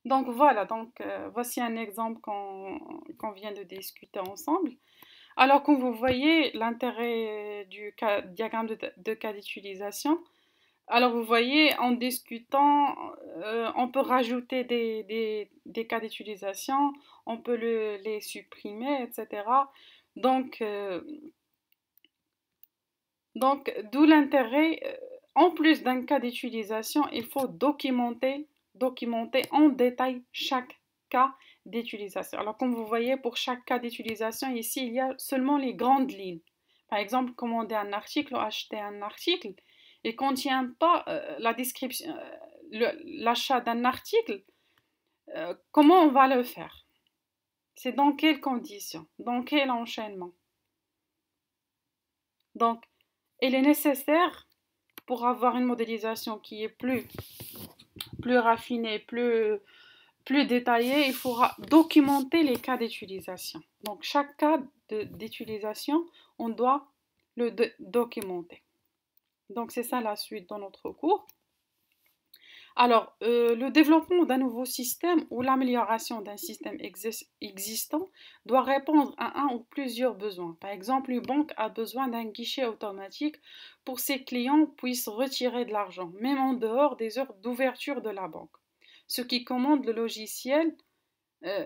Donc voilà, voici un exemple qu'on vient de discuter ensemble. Alors, comme vous voyez, l'intérêt du diagramme de cas d'utilisation, alors vous voyez, en discutant, on peut rajouter des cas d'utilisation, on peut les supprimer, etc. Donc, euh, d'où l'intérêt, en plus d'un cas d'utilisation, il faut documenter en détail chaque cas d'utilisation. Alors, comme vous voyez, pour chaque cas d'utilisation, ici, il y a seulement les grandes lignes. Par exemple, commander un article ou acheter un article, il ne contient pas la description, l'achat d'un article, comment on va le faire? C'est dans quelles conditions? Dans quel enchaînement? Donc, il est nécessaire pour avoir une modélisation qui est plus raffinée, plus détaillée, il faudra documenter les cas d'utilisation. Donc, chaque cas d'utilisation, on doit le documenter. Donc, c'est ça la suite dans notre cours. Alors, le développement d'un nouveau système ou l'amélioration d'un système existant doit répondre à un ou plusieurs besoins. Par exemple, une banque a besoin d'un guichet automatique pour que ses clients puissent retirer de l'argent, même en dehors des heures d'ouverture de la banque. Ce qui commande le logiciel,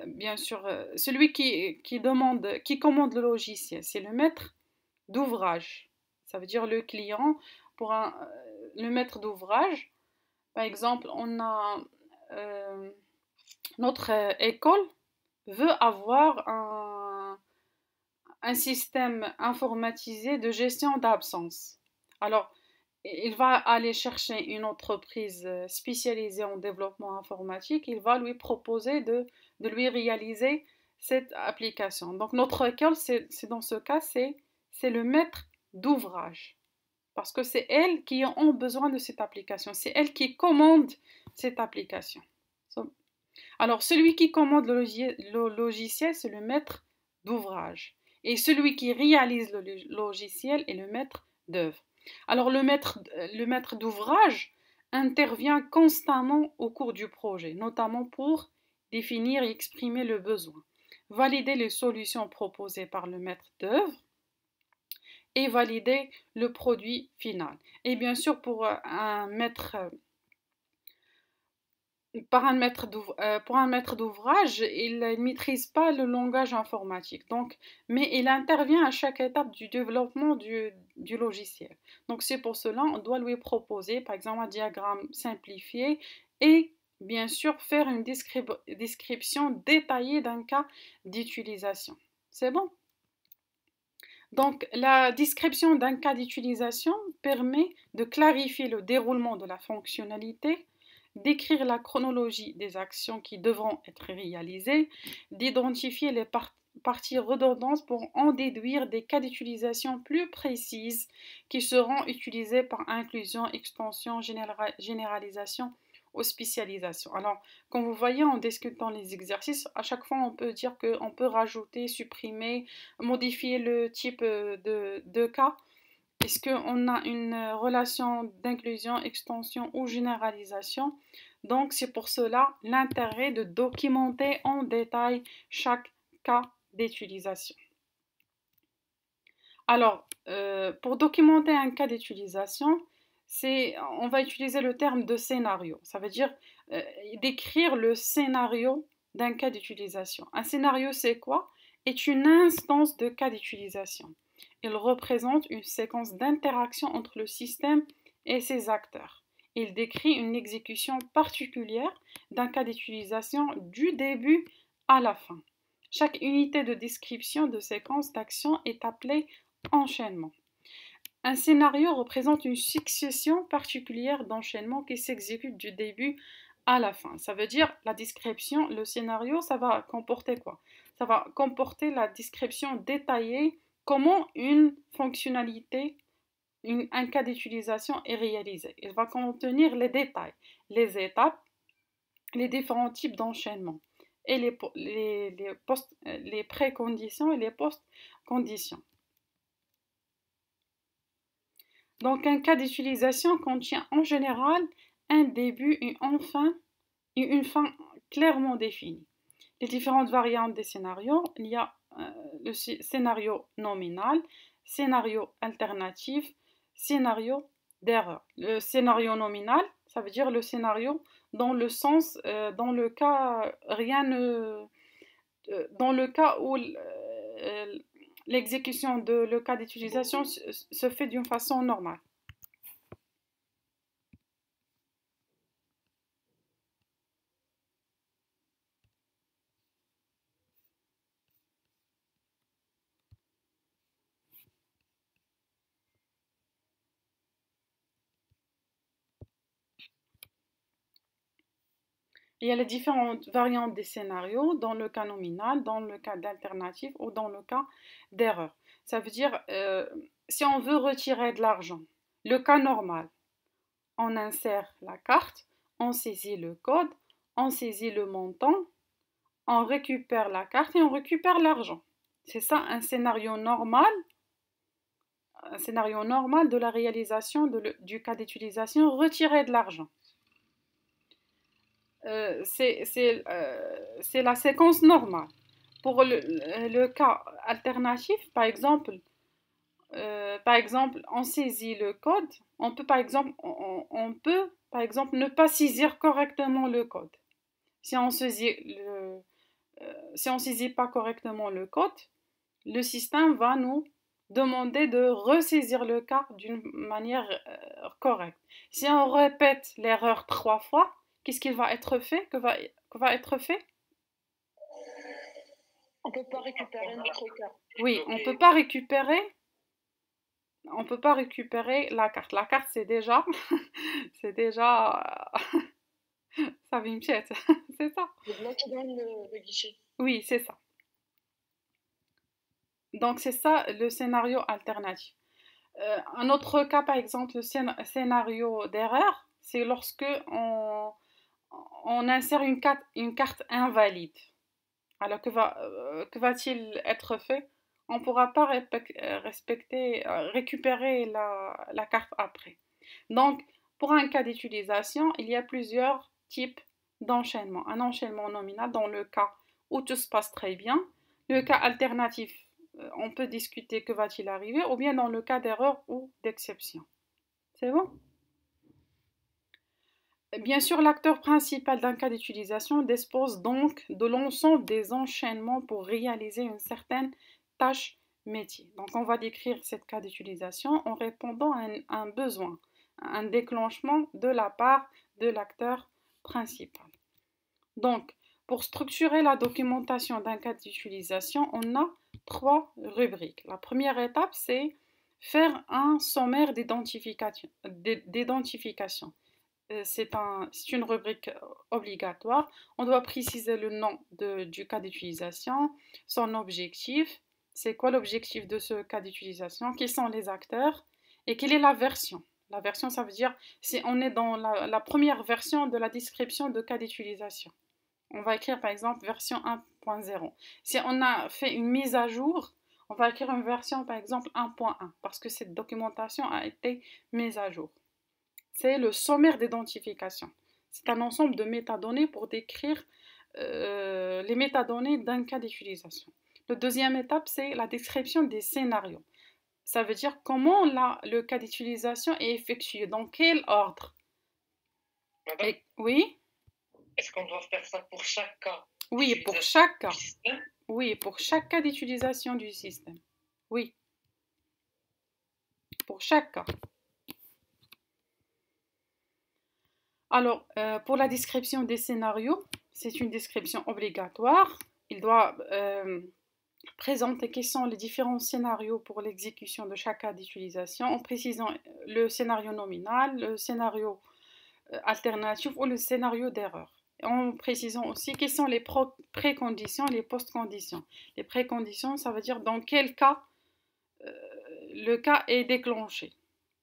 bien sûr, celui qui commande le logiciel, c'est le maître d'ouvrage. Ça veut dire le client pour le maître d'ouvrage. Par exemple, euh, notre école veut avoir un système informatisé de gestion d'absence. Alors, il va aller chercher une entreprise spécialisée en développement informatique, il va lui proposer de lui réaliser cette application. Donc, notre école, c'est dans ce cas, c'est le maître d'ouvrage. Parce que c'est elles qui ont besoin de cette application. C'est elles qui commandent cette application. Alors, celui qui commande le logiciel, c'est le maître d'ouvrage. Et celui qui réalise le logiciel est le maître d'œuvre. Alors, le maître d'ouvrage intervient constamment au cours du projet, notamment pour définir et exprimer le besoin, valider les solutions proposées par le maître d'œuvre et valider le produit final. Et bien sûr, pour un maître d'ouvrage, il ne maîtrise pas le langage informatique, mais il intervient à chaque étape du développement du logiciel. Donc c'est pour cela on doit lui proposer, par exemple, un diagramme simplifié et bien sûr faire une description détaillée d'un cas d'utilisation. C'est bon? Donc, la description d'un cas d'utilisation permet de clarifier le déroulement de la fonctionnalité, d'écrire la chronologie des actions qui devront être réalisées, d'identifier les parties redondantes pour en déduire des cas d'utilisation plus précises qui seront utilisés par inclusion, extension, généralisation ou spécialisation. Alors, comme vous voyez en discutant les exercices, à chaque fois on peut dire qu'on peut rajouter, supprimer, modifier le type de cas. Est-ce qu'on a une relation d'inclusion, extension ou généralisation? Donc, c'est pour cela l'intérêt de documenter en détail chaque cas d'utilisation. Alors, pour documenter un cas d'utilisation, on va utiliser le terme de scénario. Ça veut dire décrire le scénario d'un cas d'utilisation. Un scénario, c'est quoi? Est une instance de cas d'utilisation. Il représente une séquence d'interaction entre le système et ses acteurs. Il décrit une exécution particulière d'un cas d'utilisation du début à la fin. Chaque unité de description de séquence d'action est appelée enchaînement. Un scénario représente une succession particulière d'enchaînements qui s'exécutent du début à la fin. Ça veut dire la description, le scénario, ça va comporter quoi? Ça va comporter la description détaillée, comment une fonctionnalité, un cas d'utilisation est réalisé. Il va contenir les détails, les étapes, les différents types d'enchaînements et les préconditions et les post-conditions. Donc, un cas d'utilisation contient en général un début et une fin clairement définie. Les différentes variantes des scénarios, il y a le scénario nominal, scénario alternatif, scénario d'erreur. Le scénario nominal, ça veut dire le scénario dans le sens, dans le cas, rien ne, dans le cas où l'exécution de le cas d'utilisation se fait d'une façon normale. Il y a les différentes variantes des scénarios dans le cas nominal, dans le cas d'alternative ou dans le cas d'erreur. Ça veut dire, si on veut retirer de l'argent, le cas normal, on insère la carte, on saisit le code, on saisit le montant, on récupère la carte et on récupère l'argent. C'est ça un scénario normal de la réalisation du cas d'utilisation, retirer de l'argent. C'est la séquence normale. Pour le cas alternatif, par exemple, on saisit le code, on peut par exemple ne pas saisir correctement le code. Si on saisit pas correctement le code, le système va nous demander de ressaisir le cas d'une manière correcte. Si on répète l'erreur 3 fois, qu'est-ce qui va être fait? Que va être fait? On ne peut pas récupérer notre carte. Oui, on ne peut pas récupérer la carte. La carte, c'est déjà, c'est déjà, ça vient pièce, c'est ça. C'est bloqué dans le guichet. Oui, c'est ça. Donc, c'est ça le scénario alternatif. Un autre cas, par exemple, le scénario d'erreur, c'est lorsque on insère une carte invalide. Alors, que va-t-il être fait? On ne pourra pas récupérer la carte après. Donc, pour un cas d'utilisation, il y a plusieurs types d'enchaînement. Un enchaînement nominal dans le cas où tout se passe très bien. Le cas alternatif, on peut discuter que va-t-il arriver, ou bien dans le cas d'erreur ou d'exception. C'est bon? Bien sûr, l'acteur principal d'un cas d'utilisation dispose donc de l'ensemble des enchaînements pour réaliser une certaine tâche métier. Donc, on va décrire ce cas d'utilisation en répondant à un besoin, un déclenchement de la part de l'acteur principal. Donc, pour structurer la documentation d'un cas d'utilisation, on a 3 rubriques. La première étape, c'est faire un sommaire d'identification. C'est une rubrique obligatoire. On doit préciser le nom du cas d'utilisation, son objectif, c'est quoi l'objectif de ce cas d'utilisation, qui sont les acteurs et quelle est la version. La version, ça veut dire si on est dans la première version de la description de cas d'utilisation. On va écrire par exemple version 1.0. Si on a fait une mise à jour, on va écrire une version par exemple 1.1 parce que cette documentation a été mise à jour. C'est le sommaire d'identification. C'est un ensemble de métadonnées pour décrire les métadonnées d'un cas d'utilisation. La deuxième étape, c'est la description des scénarios. Ça veut dire comment le cas d'utilisation est effectué, dans quel ordre. Madame, oui? Est-ce qu'on doit faire ça pour chaque cas? Oui, pour chaque cas. Oui, pour chaque cas d'utilisation du système. Oui. Pour chaque cas. Alors, pour la description des scénarios, c'est une description obligatoire. Il doit présenter quels sont les différents scénarios pour l'exécution de chaque cas d'utilisation, en précisant le scénario nominal, le scénario alternatif ou le scénario d'erreur. En précisant aussi quelles sont les préconditions et les post-conditions. Les préconditions, ça veut dire dans quel cas le cas est déclenché.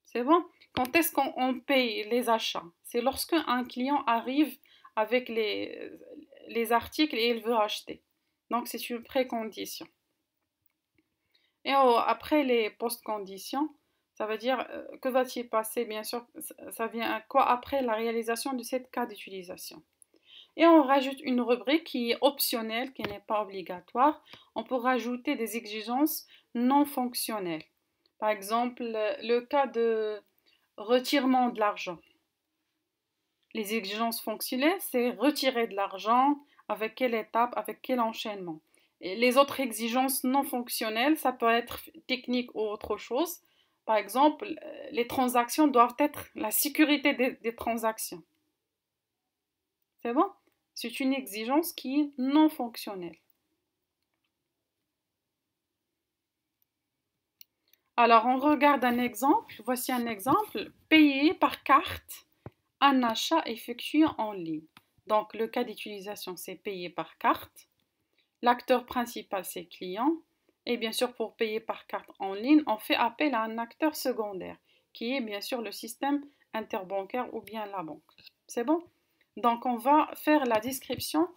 C'est bon? Quand est-ce qu'on paye les achats? C'est lorsque un client arrive avec les articles et il veut acheter. Donc, c'est une précondition. Et après les post-conditions, ça veut dire que va-t-il passer? Bien sûr, ça vient quoi après la réalisation de ce cas d'utilisation? Et on rajoute une rubrique qui est optionnelle, qui n'est pas obligatoire. On peut rajouter des exigences non fonctionnelles. Par exemple, le cas de retirement de l'argent. Les exigences fonctionnelles, c'est retirer de l'argent, avec quelle étape, avec quel enchaînement. Et les autres exigences non fonctionnelles, ça peut être technique ou autre chose. Par exemple, les transactions doivent être la sécurité des transactions. C'est bon? C'est une exigence qui est non fonctionnelle. Alors, on regarde un exemple. Voici un exemple. Payer par carte un achat effectué en ligne. Donc, le cas d'utilisation, c'est payer par carte. L'acteur principal, c'est client. Et bien sûr, pour payer par carte en ligne, on fait appel à un acteur secondaire, qui est bien sûr le système interbancaire ou bien la banque. C'est bon? Donc, on va faire la description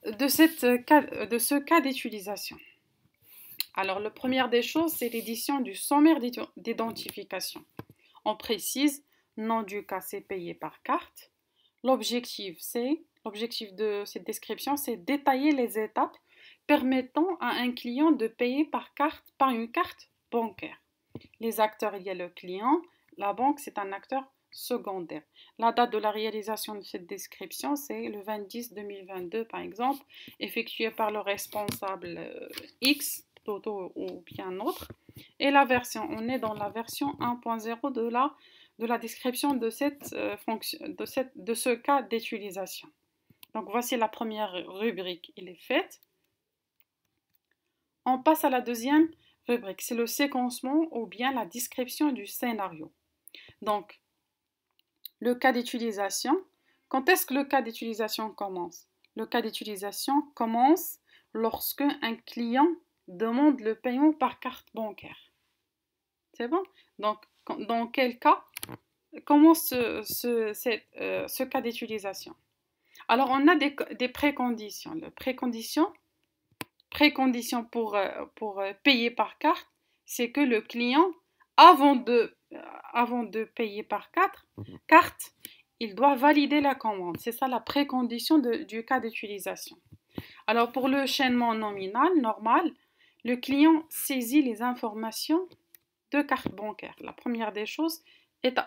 de ce cas d'utilisation. Alors, la première des choses, c'est l'édition du sommaire d'identification. On précise, nom du cas, c'est payer par carte. L'objectif de cette description, c'est détailler les étapes permettant à un client de payer par une carte bancaire. Les acteurs, il y a le client, la banque, c'est un acteur secondaire. La date de la réalisation de cette description, c'est le 20-10-2022, par exemple, effectuée par le responsable X, Toto ou bien autre. Et la version, on est dans la version 1.0 de la description de ce cas d'utilisation. Donc voici la première rubrique, elle est faite. On passe à la deuxième rubrique, c'est le séquencement ou bien la description du scénario. Donc, le cas d'utilisation. Quand est-ce que le cas d'utilisation commence? Le cas d'utilisation commence lorsque un client demande le paiement par carte bancaire. C'est bon? Donc, dans quel cas commence ce cas d'utilisation? Alors, on a des préconditions. Précondition pour payer par carte, c'est que le client, avant de payer par carte, il doit valider la commande. C'est ça la précondition du cas d'utilisation. Alors, pour le chaînement nominal, normal, le client saisit les informations de carte bancaire. La première des choses,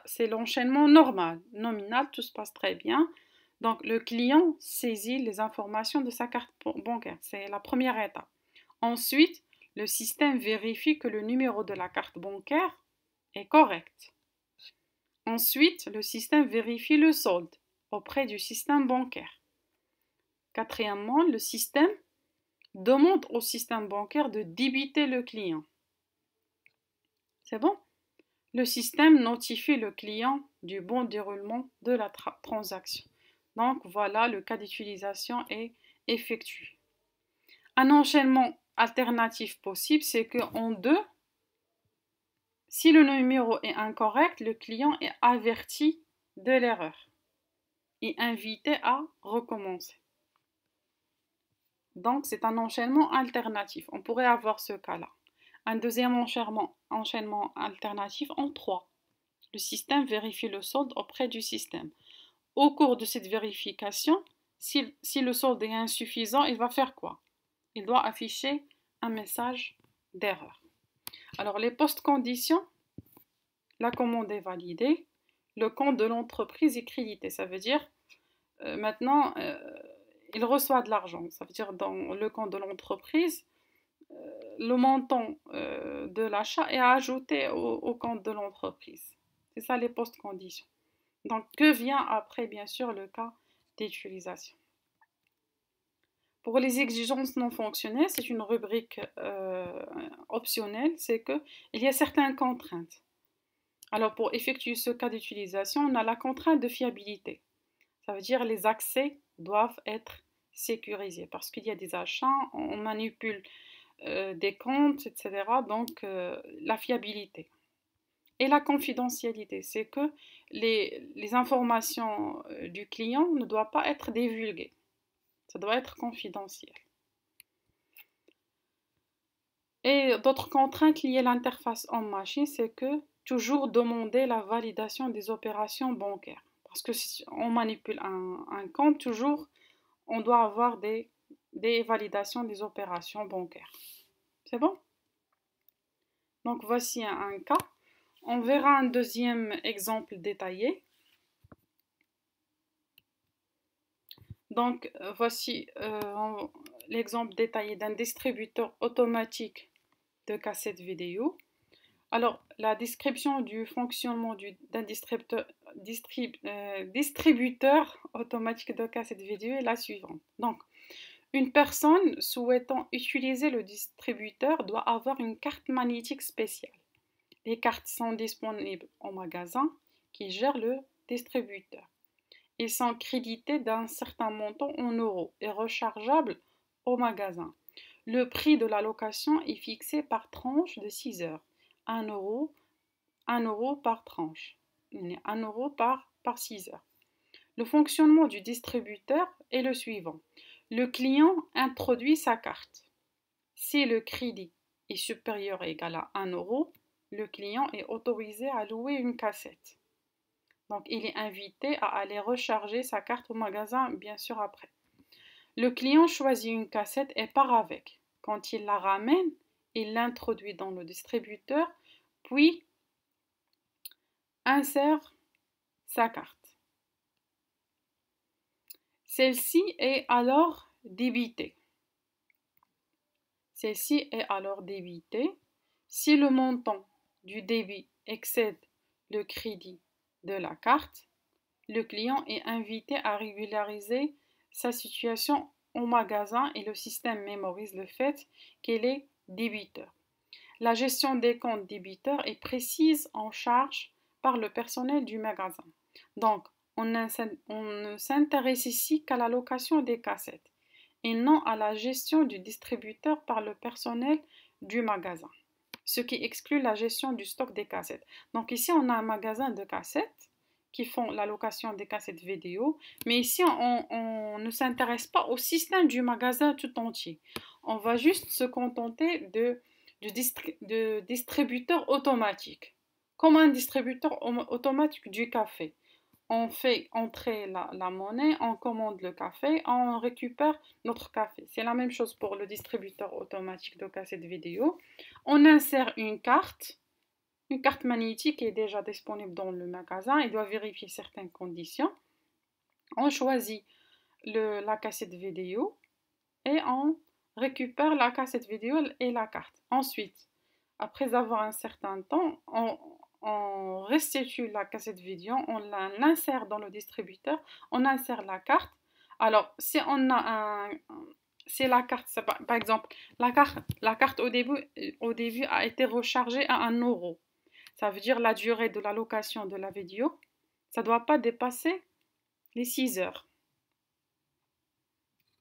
c'est l'enchaînement normal. Nominal, tout se passe très bien. Donc, le client saisit les informations de sa carte bancaire. C'est la première étape. Ensuite, le système vérifie que le numéro de la carte bancaire est correct. Ensuite, le système vérifie le solde auprès du système bancaire. Quatrièmement, le système demande au système bancaire de débiter le client. C'est bon? Le système notifie le client du bon déroulement de la transaction. Donc voilà, le cas d'utilisation est effectué. Un enchaînement alternatif possible, c'est qu'en deux, si le numéro est incorrect, le client est averti de l'erreur et invité à recommencer. Donc c'est un enchaînement alternatif. On pourrait avoir ce cas-là. Un deuxième enchaînement alternatif en 3. Le système vérifie le solde auprès du système. Au cours de cette vérification, si le solde est insuffisant, il va faire quoi? Il doit afficher un message d'erreur. Alors, les post-conditions, la commande est validée, le compte de l'entreprise est crédité. Ça veut dire, maintenant, il reçoit de l'argent. Ça veut dire, dans le compte de l'entreprise, le montant de l'achat est ajouté au compte de l'entreprise. C'est ça les post-conditions. Donc, que vient après, bien sûr, le cas d'utilisation? Pour les exigences non fonctionnelles, c'est une rubrique optionnelle, c'est qu'il y a certaines contraintes. Alors, pour effectuer ce cas d'utilisation, on a la contrainte de fiabilité. Ça veut dire que les accès doivent être sécurisés parce qu'il y a des achats, on manipule des comptes, etc. Donc, la fiabilité. Et la confidentialité, c'est que les informations du client ne doivent pas être divulguées. Ça doit être confidentiel. Et d'autres contraintes liées à l'interface homme-machine, c'est que toujours demander la validation des opérations bancaires. Parce que si on manipule un compte, toujours on doit avoir des validations des opérations bancaires. C'est bon? Donc voici un cas. On verra un deuxième exemple détaillé. Donc voici l'exemple détaillé d'un distributeur automatique de cassettes vidéo. Alors, la description du fonctionnement d'un distributeur automatique de cassettes vidéo est la suivante. Donc, une personne souhaitant utiliser le distributeur doit avoir une carte magnétique spéciale. Les cartes sont disponibles au magasin qui gère le distributeur. Ils sont crédités d'un certain montant en euros et rechargeables au magasin. Le prix de la location est fixé par tranche de 6 heures. 1 euro par tranche. 1 euro par 6 heures. Le fonctionnement du distributeur est le suivant. Le client introduit sa carte. Si le crédit est supérieur ou égal à 1 euro, le client est autorisé à louer une cassette. Donc, il est invité à aller recharger sa carte au magasin, bien sûr, après. Le client choisit une cassette et part avec. Quand il la ramène, il l'introduit dans le distributeur, puis insère sa carte. Celle-ci est alors débitée. Celle-ci est alors débitée si le montant du débit excède le crédit de la carte. Le client est invité à régulariser sa situation au magasin et le système mémorise le fait qu'il est débiteur. La gestion des comptes débiteurs est précise en charge par le personnel du magasin. Donc, on ne s'intéresse ici qu'à la location des cassettes et non à la gestion du distributeur par le personnel du magasin, ce qui exclut la gestion du stock des cassettes. Donc ici, on a un magasin de cassettes qui font la location des cassettes vidéo, mais ici, on ne s'intéresse pas au système du magasin tout entier. On va juste se contenter de distributeur automatique, comme un distributeur automatique du café. On fait entrer la monnaie, on commande le café, on récupère notre café. C'est la même chose pour le distributeur automatique de cassettes vidéo. On insère une carte magnétique est déjà disponible dans le magasin. Il doit vérifier certaines conditions. On choisit la cassette vidéo et on récupère la cassette vidéo et la carte. Ensuite, après avoir un certain temps, on restitue la cassette vidéo, on l'insère dans le distributeur, on insère la carte. Alors, si on a c'est la carte, par exemple, la carte au début a été rechargée à 1 euro. Ça veut dire la durée de la location de la vidéo, ça ne doit pas dépasser les 6 heures.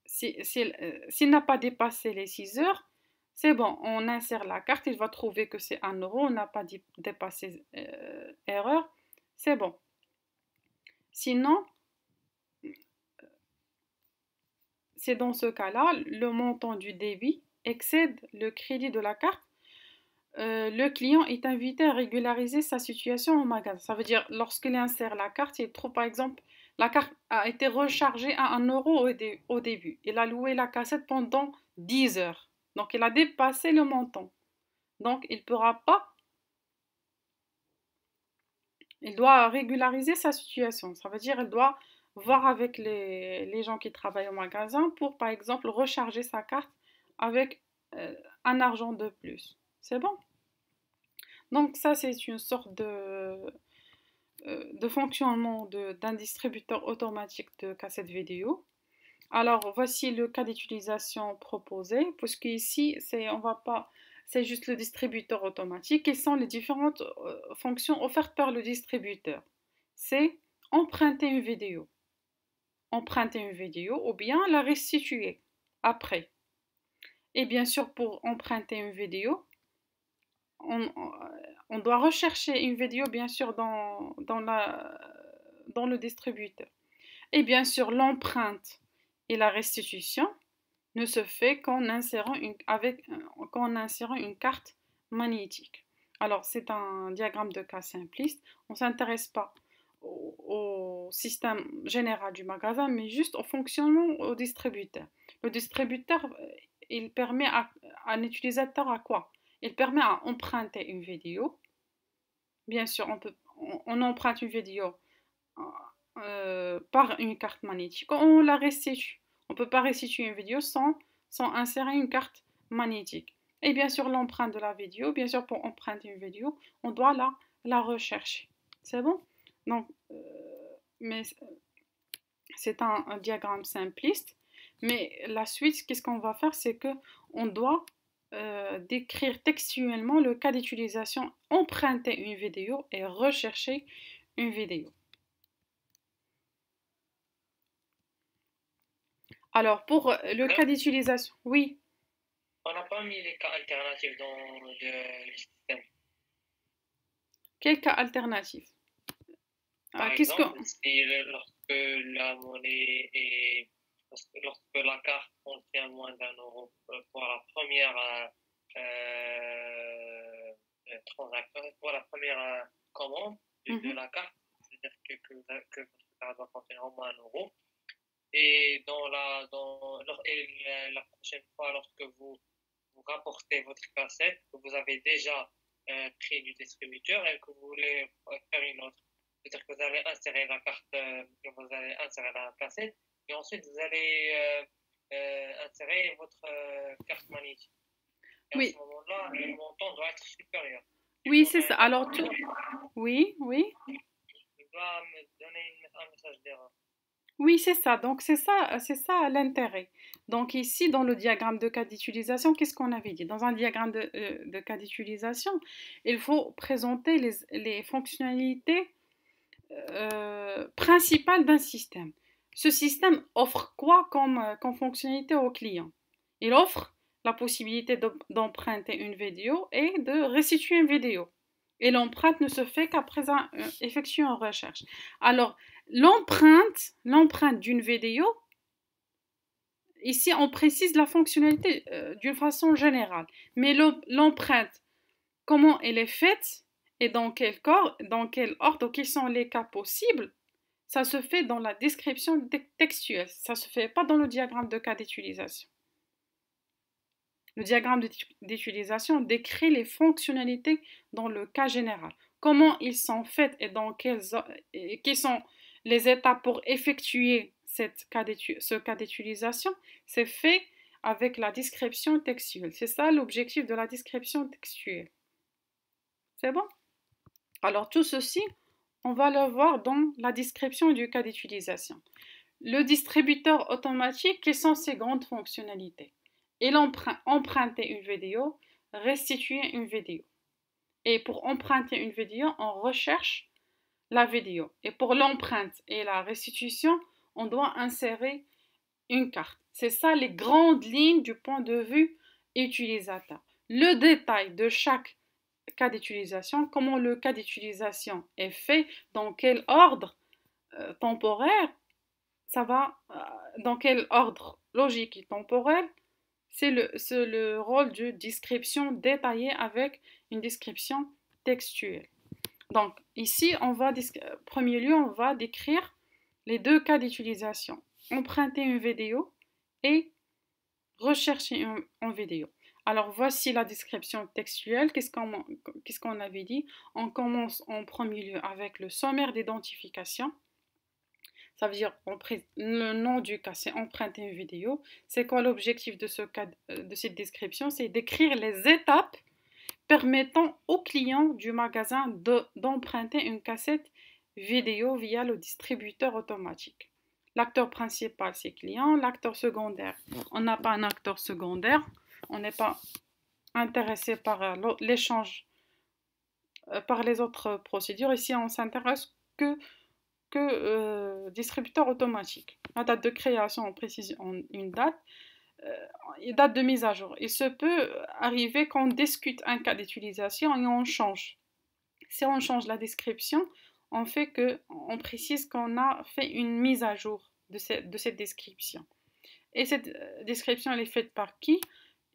S'il n'a pas dépassé les 6 heures, c'est bon, on insère la carte, il va trouver que c'est 1 euro, on n'a pas dépassé erreur, c'est bon. Sinon, c'est dans ce cas-là, le montant du débit excède le crédit de la carte. Le client est invité à régulariser sa situation au magasin. Ça veut dire, lorsqu'il insère la carte, il trouve par exemple, la carte a été rechargée à 1 euro au début. Il a loué la cassette pendant 10 heures. Donc, il a dépassé le montant. Donc, il ne pourra pas. Il doit régulariser sa situation. Ça veut dire, il doit voir avec les gens qui travaillent au magasin pour, par exemple, recharger sa carte avec un argent de plus. C'est bon? Donc ça, c'est une sorte de fonctionnement d'un distributeur automatique de cassettes vidéo. Alors, voici le cas d'utilisation proposé, puisque ici, c'est juste le distributeur automatique. Quelles sont les différentes fonctions offertes par le distributeur? C'est emprunter une vidéo ou bien la restituer après. Et bien sûr, pour emprunter une vidéo, on doit rechercher une vidéo, bien sûr, dans le distributeur. Et bien sûr, l'empreinte et la restitution ne se fait qu'en insérant une carte magnétique. Alors, c'est un diagramme de cas simpliste. On ne s'intéresse pas au système général du magasin, mais juste au fonctionnement au distributeur. Le distributeur, il permet à un utilisateur à quoi? Il permet à emprunter une vidéo. Bien sûr, on emprunte une vidéo par une carte magnétique. On la restitue. On ne peut pas restituer une vidéo sans insérer une carte magnétique. Et bien sûr, l'empreinte de la vidéo, bien sûr, pour emprunter une vidéo, on doit la rechercher. C'est bon? Donc, mais c'est un diagramme simpliste. Mais la suite, qu'est-ce qu'on va faire? C'est qu'on doit décrire textuellement le cas d'utilisation, emprunter une vidéo et rechercher une vidéo. Alors, pour le cas d'utilisation, oui. On n'a pas mis les cas alternatifs dans le système. Quel cas alternatif? Par exemple, si lorsque la monnaie est, lorsque la carte contient moins d'1 € pour la première transaction, pour la première commande de la carte, c'est-à-dire que votre carte doit contenir au moins 1 €. Et la prochaine fois, lorsque vous rapportez votre cassette, que vous avez déjà pris du distributeur et que vous voulez faire une autre, c'est-à-dire que vous allez insérer la carte, vous allez insérer la cassette, et ensuite vous allez insérer votre carte magnétique. Et oui. à ce moment-là, le montant doit être supérieur. Oui, c'est ça. Alors, oui. Il doit me donner un message d'erreur. Oui, c'est ça. Donc, c'est ça l'intérêt. Donc, ici, dans le diagramme de cas d'utilisation, qu'est-ce qu'on avait dit? Dans un diagramme de cas d'utilisation, il faut présenter les fonctionnalités principales d'un système. Ce système offre quoi comme fonctionnalité au client? Il offre la possibilité d'emprunter une vidéo et de restituer une vidéo. Et l'empreinte ne se fait qu'après effectuer une recherche. Alors, l'empreinte d'une vidéo, ici on précise la fonctionnalité d'une façon générale. Mais l'empreinte, comment elle est faite et dans quel ordre, quels sont les cas possibles, ça se fait dans la description textuelle. Ça ne se fait pas dans le diagramme de cas d'utilisation. Le diagramme d'utilisation décrit les fonctionnalités dans le cas général. Comment ils sont faits et quelles sont les étapes pour effectuer ce cas d'utilisation, c'est fait avec la description textuelle. C'est ça l'objectif de la description textuelle. C'est bon? Alors tout ceci, on va le voir dans la description du cas d'utilisation. Le distributeur automatique, quelles sont ses grandes fonctionnalités? Il emprunter une vidéo, restituer une vidéo. Et pour emprunter une vidéo, on recherche la vidéo. Et pour l'empreinte et la restitution, on doit insérer une carte. C'est ça les grandes lignes du point de vue utilisateur. Le détail de chaque cas d'utilisation, comment le cas d'utilisation est fait, dans quel ordre temporaire, dans quel ordre logique et temporel, c'est le rôle de description détaillée avec une description textuelle. Donc ici, premier lieu, on va décrire les deux cas d'utilisation. Emprunter une vidéo et rechercher une vidéo. Alors voici la description textuelle. Qu'est-ce qu'on avait dit? On commence en premier lieu avec le sommaire d'identification. Ça veut dire le nom du cas, c'est emprunter une vidéo. C'est quoi l'objectif de cette description? C'est d'écrire les étapes permettant au client du magasin d'emprunter une cassette vidéo via le distributeur automatique. L'acteur principal, c'est client. L'acteur secondaire, on n'a pas un acteur secondaire. On n'est pas intéressé par l'échange, par les autres procédures. Ici, on s'intéresse que distributeur automatique. La date de création, on précise une date. Date de mise à jour. Il se peut arriver qu'on discute un cas d'utilisation et on change. Si on change la description, on précise qu'on a fait une mise à jour de cette description. Et cette description, elle est faite par qui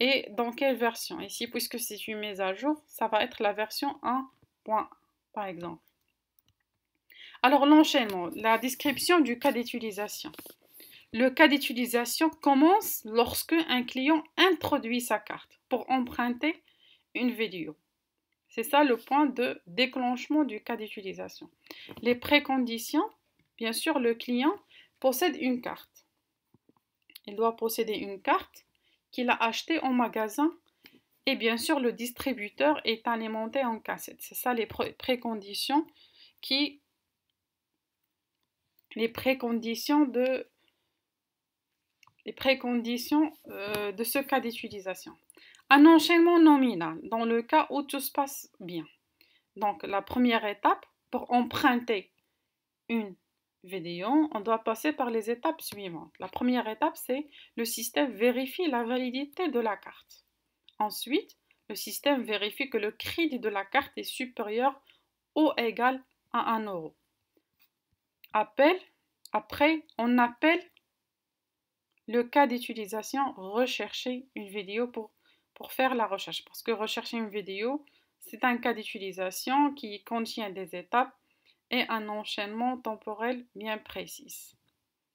et dans quelle version? Ici, puisque c'est une mise à jour, ça va être la version 1.1, par exemple. Alors, l'enchaînement, la description du cas d'utilisation. Le cas d'utilisation commence lorsque un client introduit sa carte pour emprunter une vidéo. C'est ça le point de déclenchement du cas d'utilisation. Les préconditions, bien sûr, le client possède une carte. Il doit posséder une carte qu'il a achetée en magasin et bien sûr le distributeur est alimenté en cassette. C'est ça les préconditions de ce cas d'utilisation. Un enchaînement nominal dans le cas où tout se passe bien. Donc la première étape, pour emprunter une vidéo, on doit passer par les étapes suivantes. La première étape, c'est le système vérifie la validité de la carte. Ensuite, le système vérifie que le crédit de la carte est supérieur ou égal à 1 euro. Après, on appelle le cas d'utilisation rechercher une vidéo pour faire la recherche. Parce que rechercher une vidéo, c'est un cas d'utilisation qui contient des étapes et un enchaînement temporel bien précis,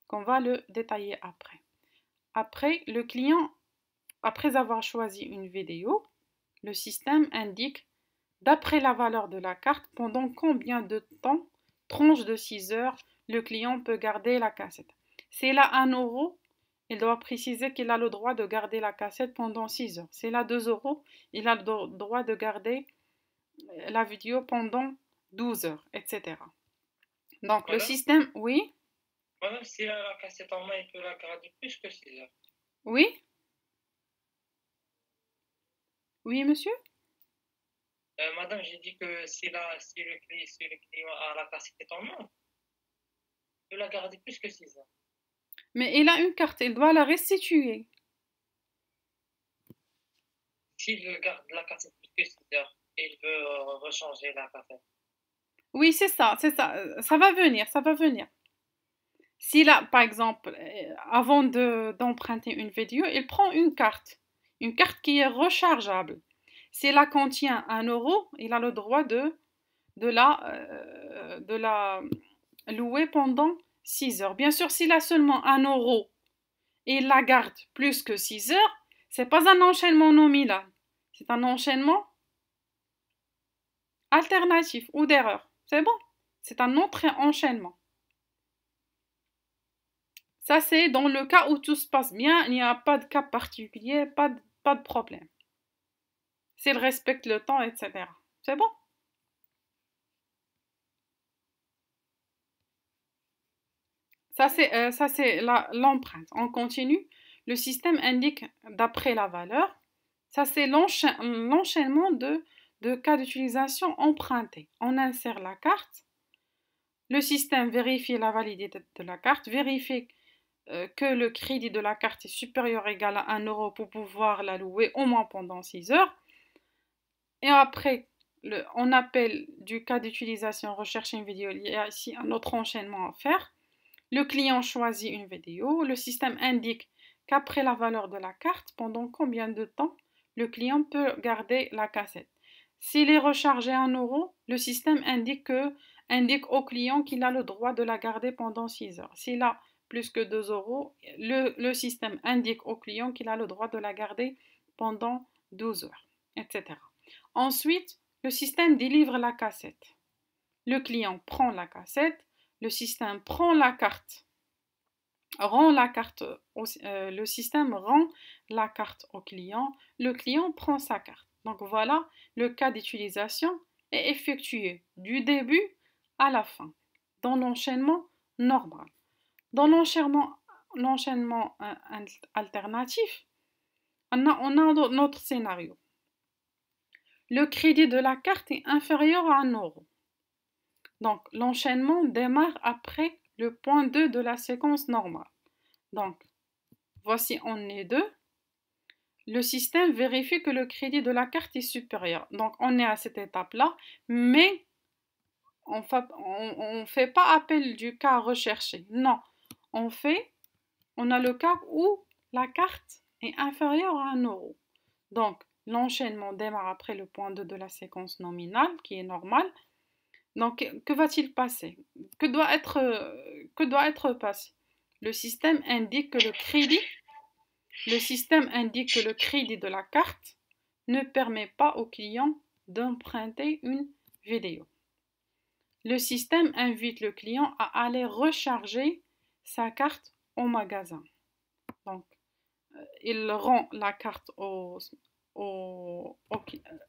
qu'on va le détailler après. Après, le client, après avoir choisi une vidéo, le système indique, d'après la valeur de la carte, pendant combien de temps, tranche de 6 heures, le client peut garder la cassette. S'il a 1 euro, il doit préciser qu'il a le droit de garder la cassette pendant 6 heures. S'il a 2 euros, il a le droit de garder la vidéo pendant 12 heures, etc. Donc, le système, oui. Madame, s'il a la cassette en main, il peut la garder plus que 6 heures. Oui. Oui, monsieur? Madame, j'ai dit que si le client a la cassette en main, il peut la garder plus que 6 heures. Mais il a une carte, il doit la restituer. S'il garde la cassette plus que 6 heures, il veut rechanger la cassette. Oui, c'est ça. Ça va venir. S'il a, par exemple, avant d'emprunter une vidéo, il prend une carte qui est rechargeable. Si elle contient 1 euro, il a le droit de la louer pendant 6 heures. Bien sûr, s'il a seulement 1 euro et il la garde plus que 6 heures, c'est pas un enchaînement nominal. C'est un enchaînement alternatif ou d'erreur. C'est bon. C'est un autre enchaînement. Ça, c'est dans le cas où tout se passe bien, il n'y a pas de cas particulier, pas de problème. S'il respecte le temps, etc. C'est bon? Ça, c'est l'empreinte. On continue. Le système indique d'après la valeur. Ça, c'est l'enchaînement de cas d'utilisation empruntés. On insère la carte. Le système vérifie la validité de la carte, vérifie que le crédit de la carte est supérieur ou égal à 1 euro pour pouvoir la louer au moins pendant 6 heures. Et après, on appelle du cas d'utilisation rechercher une vidéo. Il y a ici un autre enchaînement à faire. Le client choisit une vidéo. Le système indique qu'après la valeur de la carte, pendant combien de temps le client peut garder la cassette. S'il est rechargé à 1 euro, le système indique au client qu'il a le droit de la garder pendant 6 heures. S'il a plus que 2 euros, le système indique au client qu'il a le droit de la garder pendant 12 heures, etc. Ensuite, le système délivre la cassette. Le client prend la cassette, le système prend la carte, le système rend la carte au client, le client prend sa carte. Donc voilà, le cas d'utilisation est effectué du début à la fin, dans l'enchaînement normal. Dans l'enchaînement alternatif, on a notre scénario. Le crédit de la carte est inférieur à 1 euro. Donc, l'enchaînement démarre après le point 2 de la séquence normale. Donc, voici on est 2. Le système vérifie que le crédit de la carte est supérieur. Donc, on est à cette étape-là, mais on ne fait pas appel du cas recherché. Non, on a le cas où la carte est inférieure à 1 euro. Donc, l'enchaînement démarre après le point 2 de la séquence nominale, qui est normal. Donc, que va-t-il passer? Que doit être passé? Le système indique que le crédit de la carte ne permet pas au client d'emprunter une vidéo. Le système invite le client à aller recharger sa carte au magasin. Donc, il rend la carte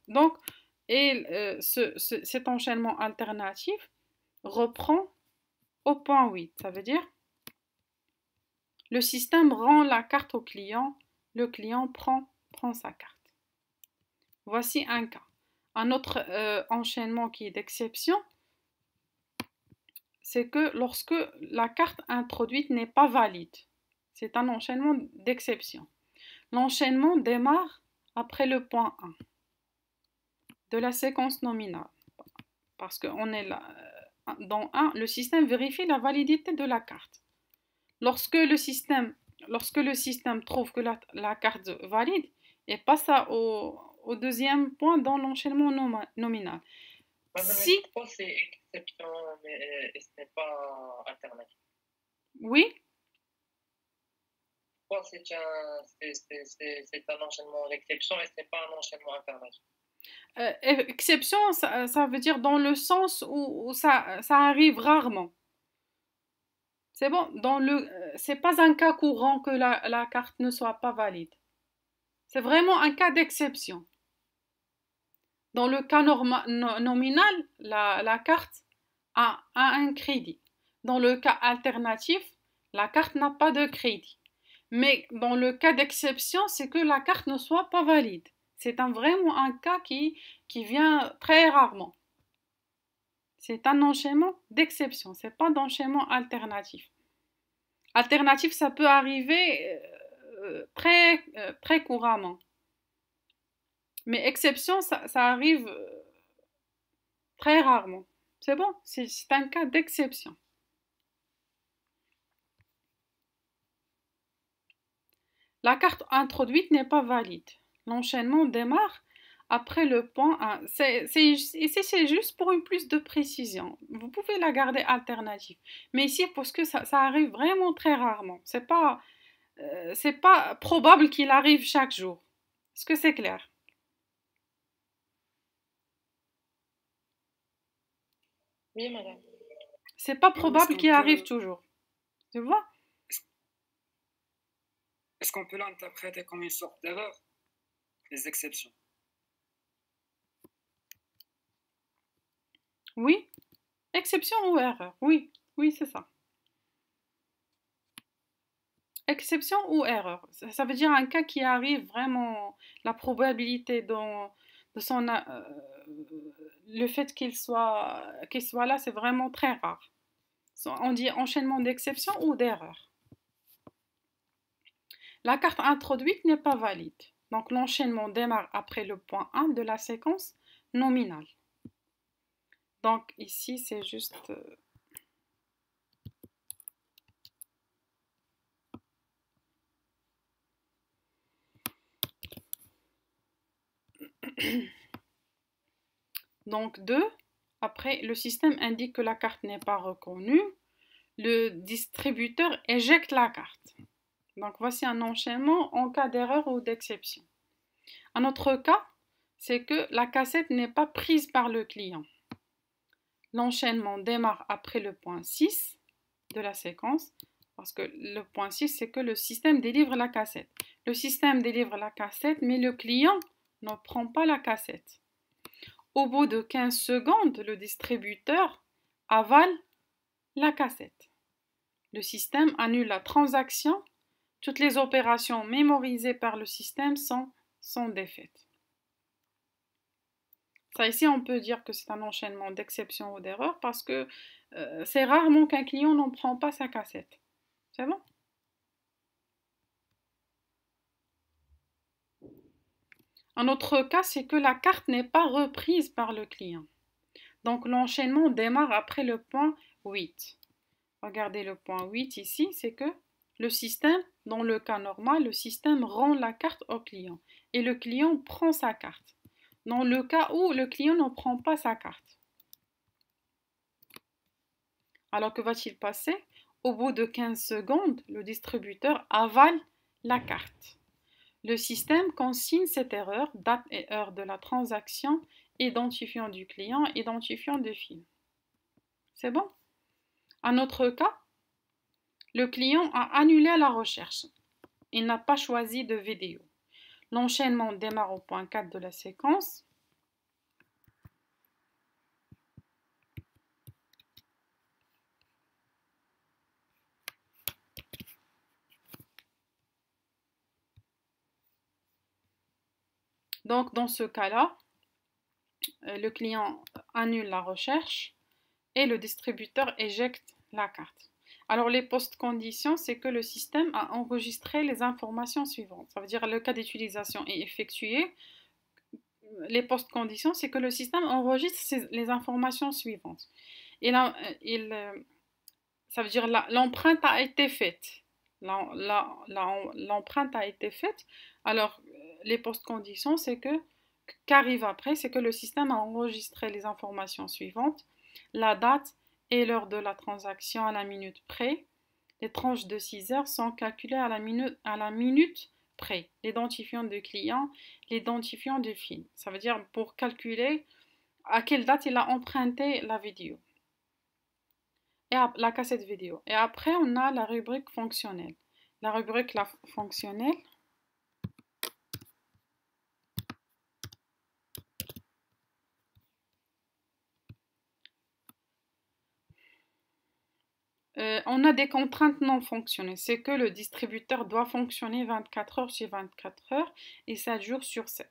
donc, et cet enchaînement alternatif reprend au point 8. Ça veut dire, le système rend la carte au client, le client prend sa carte. Voici un cas. Un autre enchaînement qui est d'exception, c'est que lorsque la carte introduite n'est pas valide. C'est un enchaînement d'exception. L'enchaînement démarre après le point 1 de la séquence nominale. Parce qu'on est là, dans 1, le système vérifie la validité de la carte. Lorsque le système trouve que la carte valide, il passe au deuxième point dans l'enchaînement nominal. Si 3, c'est exception, mais ce n'est pas alternatif. Oui. 3, c'est un enchaînement d'exception et ce n'est pas un enchaînement alternatif. Exception, ça veut dire dans le sens où ça arrive rarement. C'est bon, c'est pas un cas courant que la carte ne soit pas valide. C'est vraiment un cas d'exception. Dans le cas nominal, la carte a un crédit. Dans le cas alternatif, la carte n'a pas de crédit. Mais dans le cas d'exception, c'est que la carte ne soit pas valide. C'est vraiment un cas qui vient très rarement. C'est un enchaînement d'exception, ce n'est pas d'enchaînement alternatif. Alternatif, ça peut arriver très couramment. Mais exception, ça arrive très rarement. C'est bon, c'est un cas d'exception. La carte introduite n'est pas valide. L'enchaînement démarre après le point 1. Ici, c'est juste pour une plus de précision. Vous pouvez la garder alternative. Mais ici, parce que ça arrive vraiment très rarement. C'est pas probable qu'il arrive chaque jour. Est-ce que c'est clair? Oui, madame. C'est pas probable qu'il arrive toujours. Tu vois? Est-ce qu'on peut l'interpréter comme une sorte d'erreur? Les exceptions. Oui. Exception ou erreur? Oui, c'est ça. Exception ou erreur? Ça veut dire un cas qui arrive vraiment, la probabilité de son... le fait qu'il soit là, c'est vraiment très rare. On dit enchaînement d'exception ou d'erreur. La carte introduite n'est pas valide. Donc l'enchaînement démarre après le point 1 de la séquence nominale. Donc ici, c'est juste... Donc 2, après le système indique que la carte n'est pas reconnue, le distributeur éjecte la carte. Donc voici un enchaînement en cas d'erreur ou d'exception. Un autre cas, c'est que la cassette n'est pas prise par le client. L'enchaînement démarre après le point 6 de la séquence, parce que le point 6, c'est que le système délivre la cassette. Le système délivre la cassette, mais le client ne prend pas la cassette. Au bout de 15 secondes, le distributeur avale la cassette. Le système annule la transaction. Toutes les opérations mémorisées par le système sont défaites. Ça, ici, on peut dire que c'est un enchaînement d'exception ou d'erreur parce que c'est rarement qu'un client n'en prend pas sa cassette. C'est bon? Un autre cas, c'est que la carte n'est pas reprise par le client. Donc, l'enchaînement démarre après le point 8. Regardez le point 8 ici, c'est que le système, dans le cas normal, le système rend la carte au client et le client prend sa carte. Dans le cas où le client ne prend pas sa carte, Alors que va-t-il passer? Au bout de 15 secondes, le distributeur avale la carte. Le système consigne cette erreur, date et heure de la transaction, identifiant du client, identifiant du film. C'est bon? Un autre cas, le client a annulé la recherche. Il n'a pas choisi de vidéo. L'enchaînement démarre au point 4 de la séquence. Donc, dans ce cas-là, le client annule la recherche et le distributeur éjecte la carte. Alors, les post-conditions, c'est que le système a enregistré les informations suivantes. Ça veut dire que le cas d'utilisation est effectué. Les post-conditions, c'est que le système enregistre les informations suivantes. Ça veut dire que l'empreinte a été faite. L'empreinte a été faite. Alors, les post-conditions, c'est que qu'arrive après, c'est que le système a enregistré les informations suivantes, la date et l'heure de la transaction à la minute près. Les tranches de 6 heures sont calculées à la minute près. L'identifiant du client, l'identifiant du film. Ça veut dire pour calculer à quelle date il a emprunté la vidéo. Et la cassette vidéo. Et après, on a la rubrique fonctionnelle. La rubrique fonctionnelle, on a des contraintes non fonctionnelles. C'est que le distributeur doit fonctionner 24 heures sur 24 heures et 7 jours sur 7.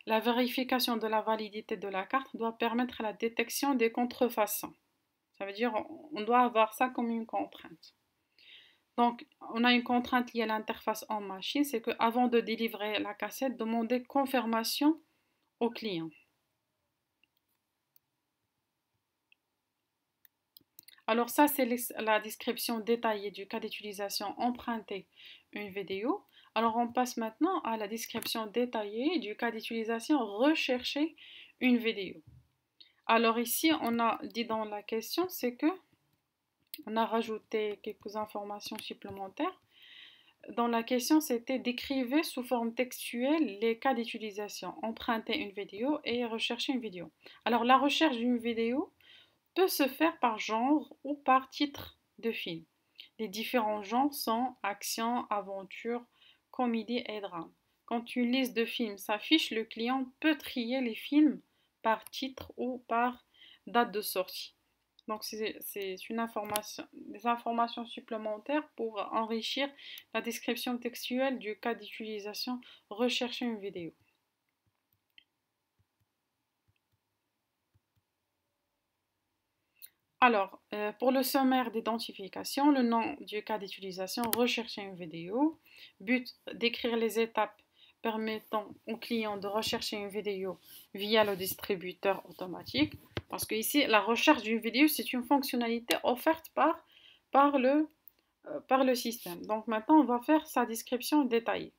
La vérification de la validité de la carte doit permettre la détection des contrefaçons. Ça veut dire on doit avoir ça comme une contrainte. Donc, on a une contrainte liée à l'interface en machine, c'est qu'avant de délivrer la cassette, demander confirmation au client. Alors ça, c'est la description détaillée du cas d'utilisation emprunter une vidéo. Alors on passe maintenant à la description détaillée du cas d'utilisation rechercher une vidéo. Alors ici, on a dit dans la question, c'est que on a rajouté quelques informations supplémentaires. Dans la question, c'était décrivez sous forme textuelle les cas d'utilisation, emprunter une vidéo et rechercher une vidéo. Alors la recherche d'une vidéo peut se faire par genre ou par titre de film. Les différents genres sont action, aventure, comédie et drame. Quand une liste de films s'affiche, le client peut trier les films par titre ou par date de sortie. Donc c'est des informations supplémentaires pour enrichir la description textuelle du cas d'utilisation rechercher une vidéo. Alors, pour le sommaire d'identification, le nom du cas d'utilisation, rechercher une vidéo. But, décrire les étapes permettant au client de rechercher une vidéo via le distributeur automatique. Parce que ici, la recherche d'une vidéo, c'est une fonctionnalité offerte par le système. Donc maintenant, on va faire sa description détaillée.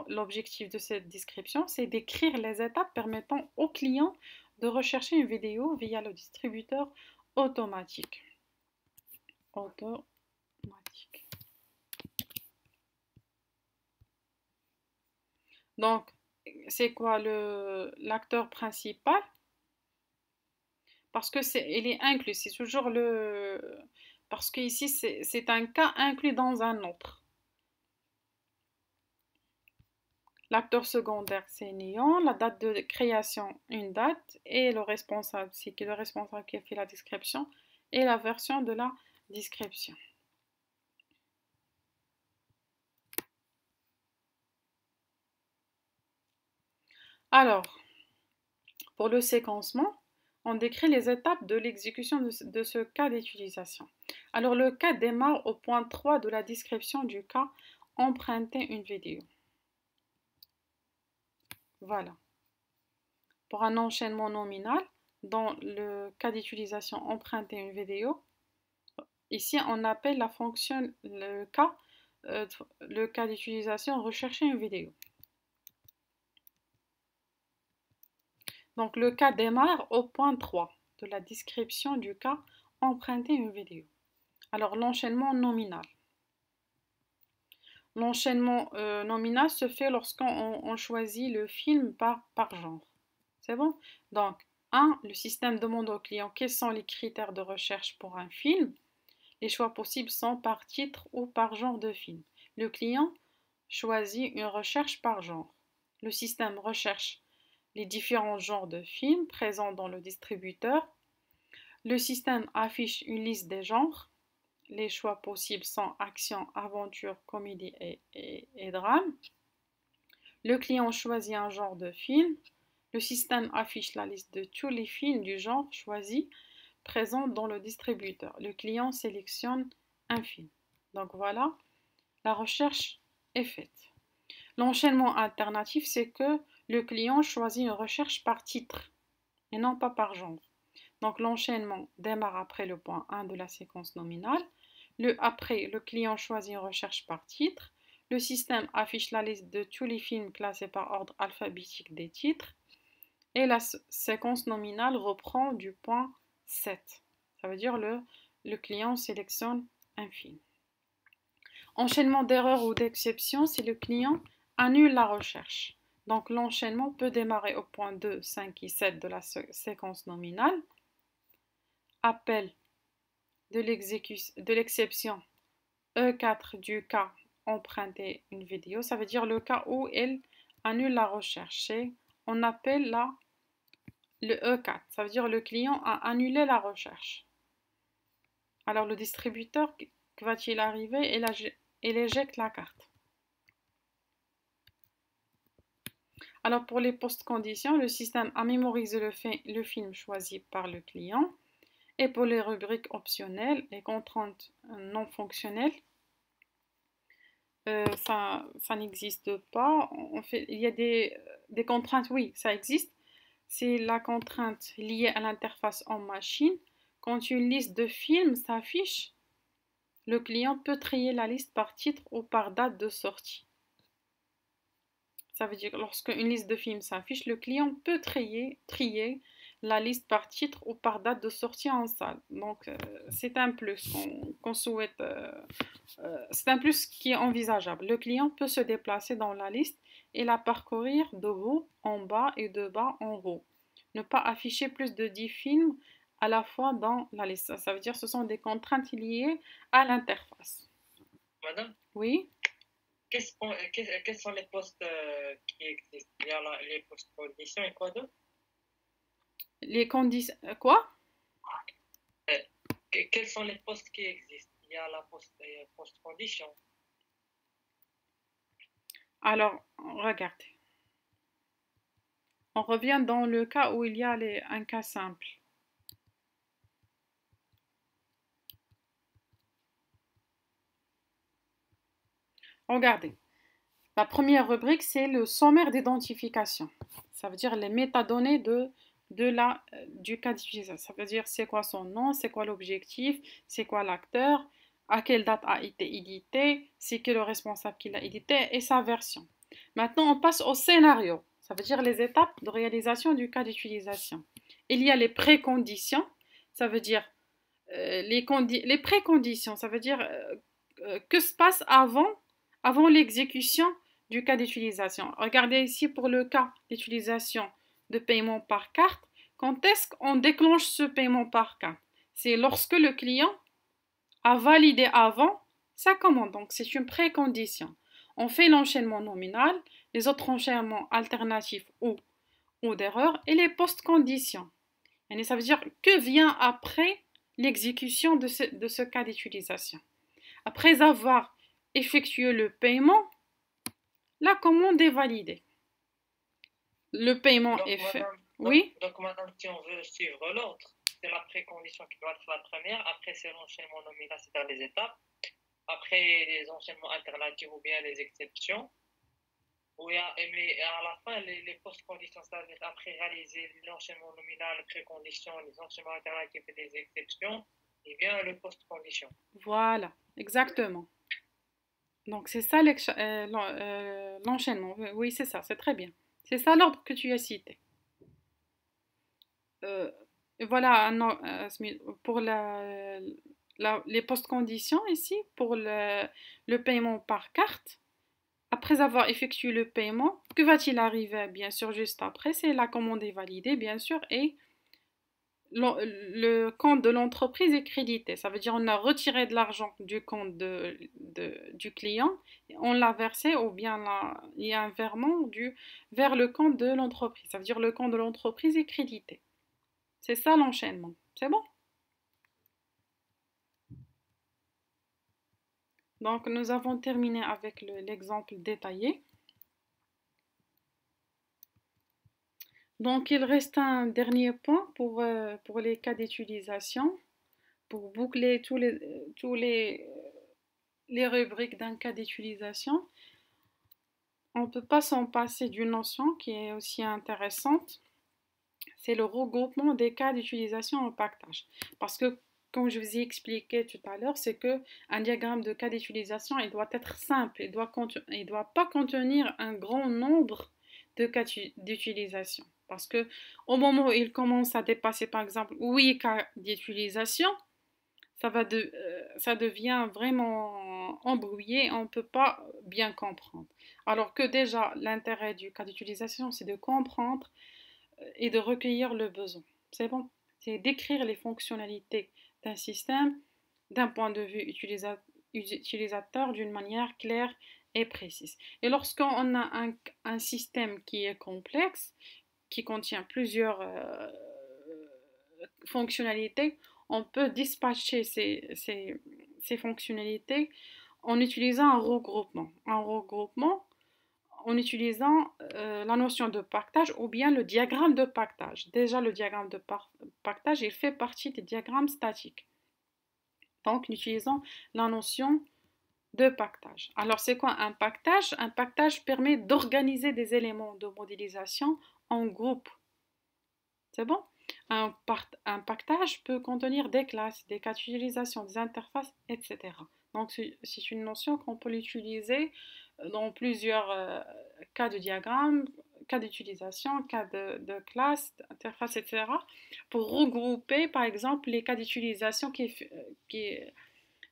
L'objectif de cette description, c'est d'écrire les étapes permettant au client de rechercher une vidéo via le distributeur automatique. Donc, c'est quoi l'acteur principal? Parce que il est inclus, c'est toujours parce que ici c'est un cas inclus dans un autre. L'acteur secondaire, c'est Néon. La date de création, une date. Et le responsable, c'est le responsable qui a fait la description. Et la version de la description. Alors, pour le séquencement, on décrit les étapes de l'exécution de ce cas d'utilisation. Alors, le cas démarre au point 3 de la description du cas emprunter une vidéo. Voilà. Pour un enchaînement nominal, dans le cas d'utilisation emprunter une vidéo, ici on appelle la fonction le cas d'utilisation rechercher une vidéo. Donc le cas démarre au point 3 de la description du cas emprunter une vidéo. Alors, l'enchaînement nominal. L'enchaînement nominal se fait lorsqu'on choisit le film par genre. C'est bon? Donc, 1. Le système demande au client quels sont les critères de recherche pour un film. Les choix possibles sont par titre ou par genre de film. Le client choisit une recherche par genre. Le système recherche les différents genres de films présents dans le distributeur. Le système affiche une liste des genres. Les choix possibles sont action, aventure, comédie et drame. Le client choisit un genre de film. Le système affiche la liste de tous les films du genre choisi présents dans le distributeur. Le client sélectionne un film. Donc voilà, la recherche est faite. L'enchaînement alternatif, c'est que le client choisit une recherche par titre et non pas par genre. Donc l'enchaînement démarre après le point 1 de la séquence nominale. Après, le client choisit une recherche par titre. Le système affiche la liste de tous les films classés par ordre alphabétique des titres. Et la séquence nominale reprend du point 7. Ça veut dire le client sélectionne un film. Enchaînement d'erreur ou d'exception, si le client annule la recherche. Donc l'enchaînement peut démarrer au point 2, 5 et 7 de la séquence nominale. Appel de l'exception E4 du cas emprunter une vidéo. Ça veut dire le cas où elle annule la recherche. On appelle là le E4. Ça veut dire le client a annulé la recherche. Alors le distributeur, que va-t-il arriver? Il éjecte la carte. Alors pour les post-conditions, le système a mémorisé le film choisi par le client. Et pour les rubriques optionnelles, les contraintes non fonctionnelles, ça n'existe pas. Il y a des contraintes, oui, ça existe. C'est la contrainte liée à l'interface en machine. Quand une liste de films s'affiche, le client peut trier la liste par titre ou par date de sortie. Ça veut dire que lorsque une liste de films s'affiche, le client peut trier la liste par titre ou par date de sortie en salle. Donc, c'est un plus qu'on souhaite. C'est un plus qui est envisageable. Le client peut se déplacer dans la liste et la parcourir de haut en bas et de bas en haut. Ne pas afficher plus de 10 films à la fois dans la liste. Ça veut dire que ce sont des contraintes liées à l'interface. Madame, Oui? quels sont les postes qui existent? Il y a les postes conditions et quoi d'autre? Les conditions. Quoi? Quels sont les postes qui existent? Il y a la post condition. Alors, regardez. On revient dans le cas où il y a un cas simple. Regardez. La première rubrique, c'est le sommaire d'identification. Ça veut dire les métadonnées du cas d'utilisation. Ça veut dire c'est quoi son nom, c'est quoi l'objectif, c'est quoi l'acteur, à quelle date a été édité, c'est qui le responsable qui l'a édité et sa version. Maintenant, on passe au scénario. Ça veut dire les étapes de réalisation du cas d'utilisation. Il y a les préconditions. Ça veut dire les préconditions. Ça veut dire que se passe avant l'exécution du cas d'utilisation. Regardez ici pour le cas d'utilisation de paiement par carte. Quand est-ce qu'on déclenche ce paiement par carte? C'est lorsque le client a validé avant sa commande. Donc, c'est une précondition. On fait l'enchaînement nominal, les autres enchaînements alternatifs ou d'erreur et les post-conditions. Et ça veut dire que vient après l'exécution de ce cas d'utilisation. Après avoir effectué le paiement, la commande est validée. Le paiement est fait. Oui. Donc, madame, si on veut suivre l'ordre, c'est la précondition qui doit être la première. Après, c'est l'enchaînement nominal, c'est-à-dire les étapes. Après, les enchaînements alternatifs ou bien les exceptions. Mais à la fin, les post-conditions, c'est-à-dire après réaliser l'enchaînement nominal, les préconditions, les enchaînements alternatifs et les exceptions, et bien le post-condition. Voilà, exactement. Donc, c'est ça l'enchaînement. Oui, c'est ça, c'est très bien. C'est ça l'ordre que tu as cité. voilà, pour les post-conditions ici, pour le paiement par carte, après avoir effectué le paiement, que va-t-il arriver? Bien sûr, juste après, c'est la commande est validée, bien sûr, et le compte de l'entreprise est crédité. Ça veut dire on a retiré de l'argent du compte du client, on l'a versé ou bien il y a un virement vers le compte de l'entreprise. Ça veut dire le compte de l'entreprise est crédité. C'est ça l'enchaînement. C'est bon? Donc nous avons terminé avec l'exemple détaillé. Donc il reste un dernier point pour les cas d'utilisation, pour boucler les rubriques d'un cas d'utilisation. On ne peut pas s'en passer d'une notion qui est aussi intéressante, c'est le regroupement des cas d'utilisation en pactage. Parce que, comme je vous ai expliqué tout à l'heure, c'est qu'un diagramme de cas d'utilisation, il doit être simple, il ne doit pas contenir un grand nombre de cas d'utilisation. Parce que au moment où il commence à dépasser, par exemple, 8 cas d'utilisation, ça devient vraiment embrouillé, on ne peut pas bien comprendre. Alors que déjà, l'intérêt du cas d'utilisation, c'est de comprendre et de recueillir le besoin. C'est bon, c'est d'écrire les fonctionnalités d'un système d'un point de vue utilisateur d'une manière claire et précise. Et lorsqu'on a un système qui est complexe, qui contient plusieurs fonctionnalités, on peut dispatcher ces fonctionnalités en utilisant un regroupement. Un regroupement en utilisant la notion de pactage ou bien le diagramme de pactage. Déjà, le diagramme de pactage, il fait partie des diagrammes statiques. Donc, en utilisant la notion de pactage. Alors, c'est quoi un pactage? Un pactage permet d'organiser des éléments de modélisation en groupe. C'est bon? Un pactage peut contenir des classes, des cas d'utilisation, des interfaces, etc. Donc, c'est une notion qu'on peut l'utiliser dans plusieurs cas de diagramme, cas d'utilisation, cas de classe, d'interface, etc. pour regrouper, par exemple, les cas d'utilisation qui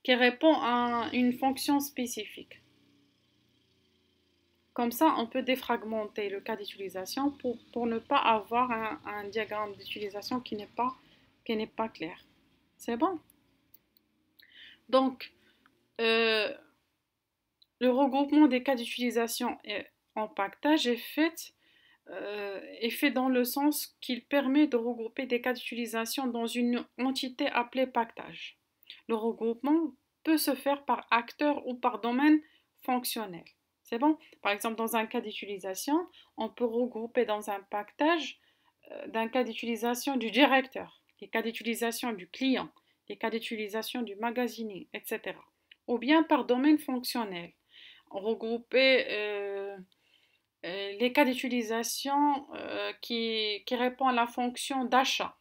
répondent à une fonction spécifique. Comme ça, on peut défragmenter le cas d'utilisation pour ne pas avoir un diagramme d'utilisation qui n'est pas clair. C'est bon? Donc, le regroupement des cas d'utilisation en pactage est fait dans le sens qu'il permet de regrouper des cas d'utilisation dans une entité appelée pactage. Le regroupement peut se faire par acteur ou par domaine fonctionnel. C'est bon? Par exemple, dans un cas d'utilisation, on peut regrouper dans un pactage d'un cas d'utilisation du directeur, les cas d'utilisation du client, les cas d'utilisation du magasinier, etc. Ou bien par domaine fonctionnel. Regrouper les cas d'utilisation qui répondent à la fonction d'achat.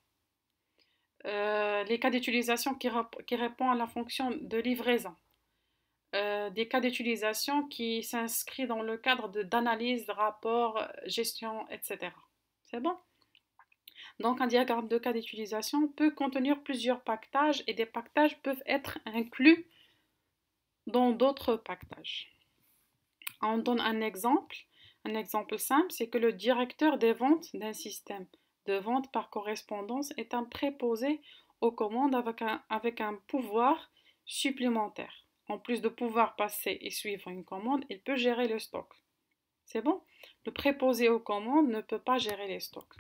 Les cas d'utilisation qui répondent à la fonction de livraison. Des cas d'utilisation qui s'inscrivent dans le cadre d'analyse, de rapport, gestion, etc. C'est bon? Donc, un diagramme de cas d'utilisation peut contenir plusieurs pactages et des pactages peuvent être inclus dans d'autres pactages. On donne un exemple. Un exemple simple, c'est que le directeur des ventes d'un système de vente par correspondance est un préposé aux commandes avec un pouvoir supplémentaire. En plus de pouvoir passer et suivre une commande, il peut gérer le stock. C'est bon? Le préposé aux commandes ne peut pas gérer les stocks.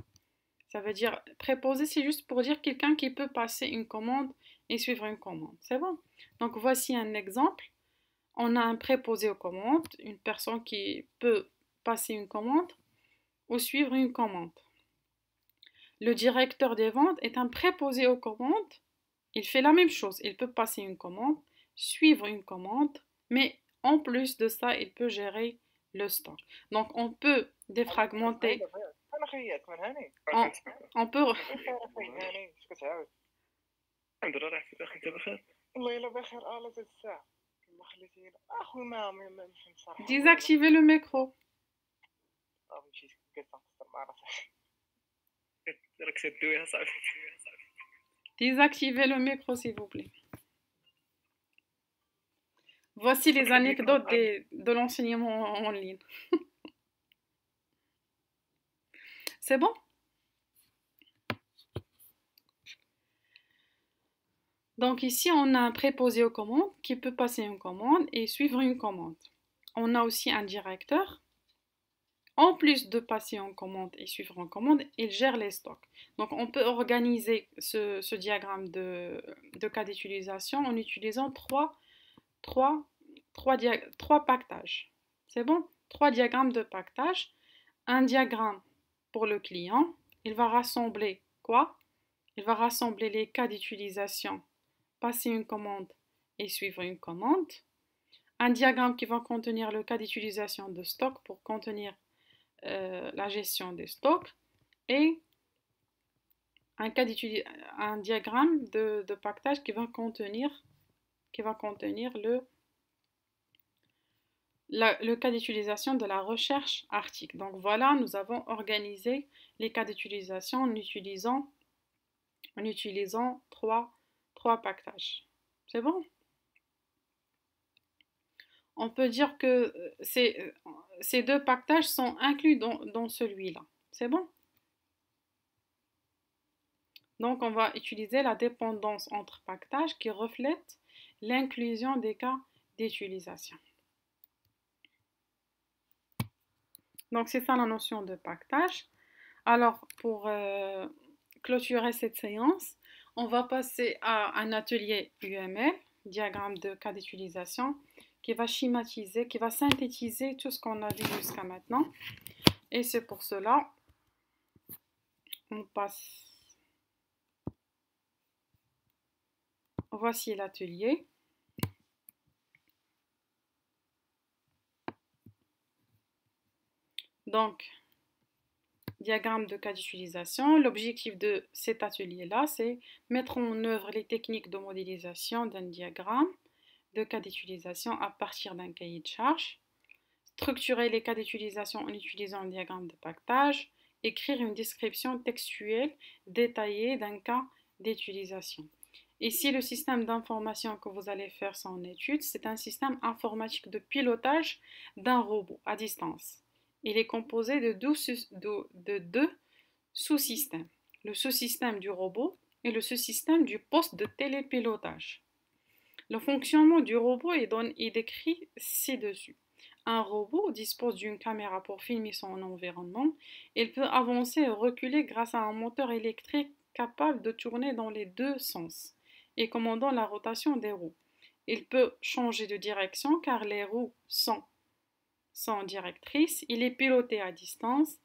Ça veut dire, préposé, c'est juste pour dire quelqu'un qui peut passer une commande et suivre une commande. C'est bon? Donc, voici un exemple. On a un préposé aux commandes, une personne qui peut passer une commande ou suivre une commande. Le directeur des ventes est un préposé aux commandes. Il fait la même chose. Il peut passer une commande, suivre une commande, mais en plus de ça, il peut gérer le stock. Donc, on peut défragmenter. On peut. Désactiver le micro. راك شدوها صاحبي Désactivez le micro, s'il vous plaît. Voici les anecdotes de l'enseignement en ligne. C'est bon? Donc ici, on a un préposé aux commandes qui peut passer une commande et suivre une commande. On a aussi un directeur. En plus de passer en commande et suivre en commande, il gère les stocks. Donc on peut organiser ce diagramme de cas d'utilisation en utilisant trois pactages. C'est bon? 3 diagrammes de pactage. Un diagramme pour le client. Il va rassembler quoi? Il va rassembler les cas d'utilisation, passer une commande et suivre une commande. Un diagramme qui va contenir le cas d'utilisation de stock pour contenir la gestion des stocks et un diagramme de pactage qui va contenir le cas d'utilisation de la recherche article. Donc voilà, nous avons organisé les cas d'utilisation en utilisant trois pactages. C'est bon? On peut dire que ces 2 pactages sont inclus dans celui-là. C'est bon? Donc, on va utiliser la dépendance entre pactages qui reflète l'inclusion des cas d'utilisation. Donc, c'est ça la notion de pactage. Alors, pour clôturer cette séance, on va passer à un atelier UML, diagramme de cas d'utilisation, qui va schématiser, qui va synthétiser tout ce qu'on a vu jusqu'à maintenant. Et c'est pour cela, on passe. Voici l'atelier. Donc, diagramme de cas d'utilisation. L'objectif de cet atelier-là, c'est mettre en œuvre les techniques de modélisation d'un diagramme de cas d'utilisation à partir d'un cahier de charges, structurer les cas d'utilisation en utilisant un diagramme de pactage, écrire une description textuelle détaillée d'un cas d'utilisation. Ici, le système d'information que vous allez faire sans étude, c'est un système informatique de pilotage d'un robot à distance. Il est composé de deux sous-systèmes, le sous-système du robot et le sous-système du poste de télépilotage. Le fonctionnement du robot est décrit ci-dessus. Un robot dispose d'une caméra pour filmer son environnement. Il peut avancer et reculer grâce à un moteur électrique capable de tourner dans les 2 sens et commandant la rotation des roues. Il peut changer de direction car les roues sont directrices. Il est piloté à distance.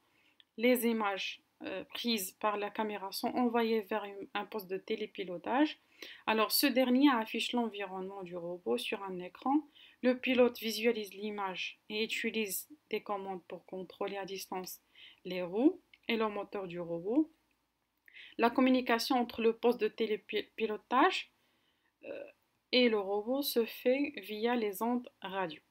Les images prises par la caméra sont envoyées vers un poste de télépilotage. Alors, ce dernier affiche l'environnement du robot sur un écran. Le pilote visualise l'image et utilise des commandes pour contrôler à distance les roues et le moteur du robot. La communication entre le poste de télépilotage et le robot se fait via les ondes radio.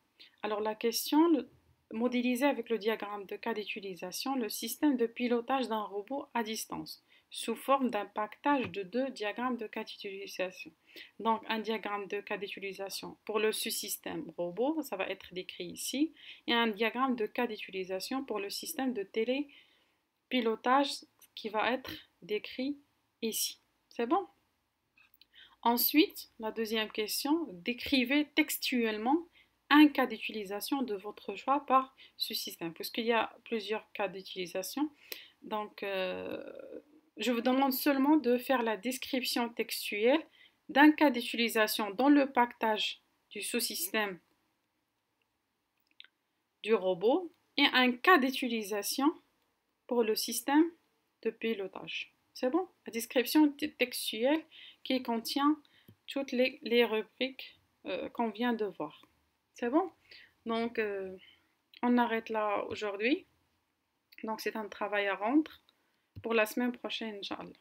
Alors, la question, modéliser avec le diagramme de cas d'utilisation le système de pilotage d'un robot à distance sous forme d'un pactage de 2 diagrammes de cas d'utilisation. Donc, un diagramme de cas d'utilisation pour le sous-système robot, ça va être décrit ici, et un diagramme de cas d'utilisation pour le système de télépilotage qui va être décrit ici. C'est bon? Ensuite, la deuxième question, décrivez textuellement un cas d'utilisation de votre choix par ce système, puisqu'il y a plusieurs cas d'utilisation. Donc, je vous demande seulement de faire la description textuelle d'un cas d'utilisation dans le pactage du sous-système du robot et un cas d'utilisation pour le système de pilotage. C'est bon? La description textuelle qui contient toutes les rubriques qu'on vient de voir. C'est bon? Donc, on arrête là aujourd'hui. Donc, c'est un travail à rendre pour la semaine prochaine, Inch'Allah.